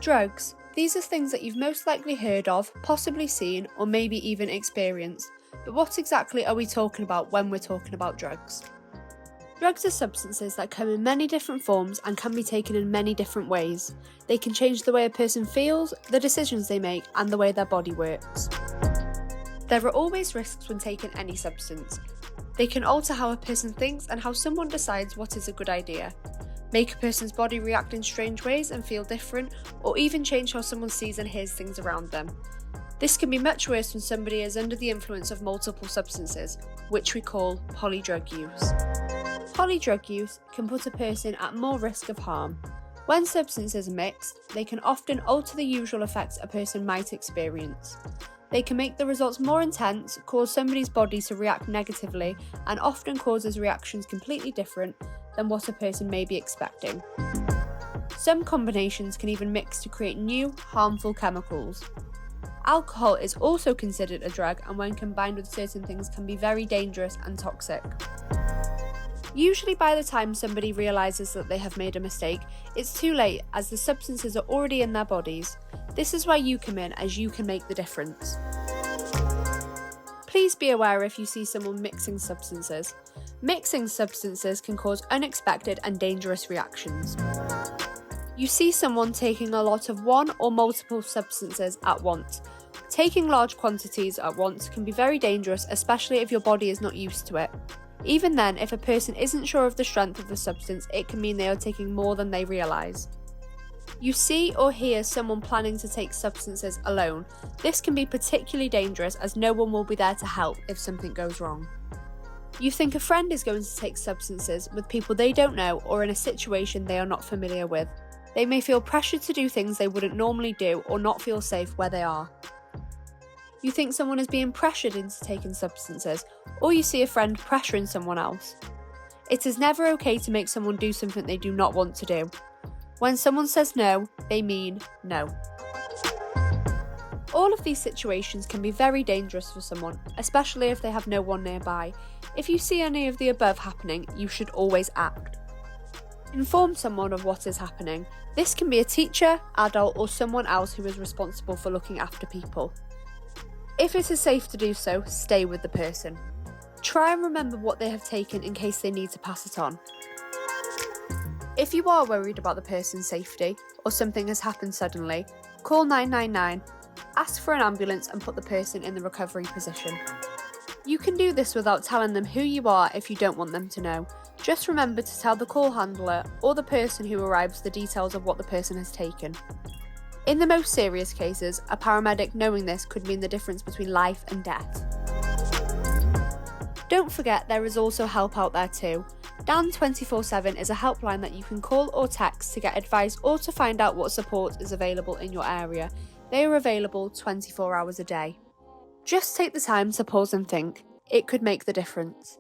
Drugs. These are things that you've most likely heard of, possibly seen, or maybe even experienced. But what exactly are we talking about when we're talking about drugs? Drugs are substances that come in many different forms and can be taken in many different ways. They can change the way a person feels, the decisions they make, and the way their body works. There are always risks when taking any substance. They can alter how a person thinks and how someone decides what is a good idea, make a person's body react in strange ways and feel different, or even change how someone sees and hears things around them. This can be much worse when somebody is under the influence of multiple substances, which we call polydrug use. Polydrug use can put a person at more risk of harm. When substances are mixed, they can often alter the usual effects a person might experience. They can make the results more intense, cause somebody's body to react negatively, and often causes reactions completely different than what a person may be expecting. Some combinations can even mix to create new, harmful chemicals. Alcohol is also considered a drug, and when combined with certain things can be very dangerous and toxic. Usually by the time somebody realises that they have made a mistake, it's too late as the substances are already in their bodies. This is where you come in, as you can make the difference. Please be aware if you see someone mixing substances. Mixing substances can cause unexpected and dangerous reactions. You see someone taking a lot of one or multiple substances at once. Taking large quantities at once can be very dangerous, especially if your body is not used to it. Even then, if a person isn't sure of the strength of the substance, it can mean they are taking more than they realise. You see or hear someone planning to take substances alone. This can be particularly dangerous as no one will be there to help if something goes wrong. You think a friend is going to take substances with people they don't know or in a situation they are not familiar with. They may feel pressured to do things they wouldn't normally do or not feel safe where they are. You think someone is being pressured into taking substances, or you see a friend pressuring someone else. It is never okay to make someone do something they do not want to do. When someone says no, they mean no. All of these situations can be very dangerous for someone, especially if they have no one nearby. If you see any of the above happening, you should always act. Inform someone of what is happening. This can be a teacher, adult, or someone else who is responsible for looking after people. If it is safe to do so, stay with the person. Try and remember what they have taken in case they need to pass it on. If you are worried about the person's safety or something has happened suddenly, call 999, ask for an ambulance and put the person in the recovery position. You can do this without telling them who you are if you don't want them to know. Just remember to tell the call handler or the person who arrives the details of what the person has taken. In the most serious cases, a paramedic knowing this could mean the difference between life and death. Don't forget there is also help out there too. Dan 24/7 is a helpline that you can call or text to get advice or to find out what support is available in your area. They are available 24 hours a day. Just take the time to pause and think. It could make the difference.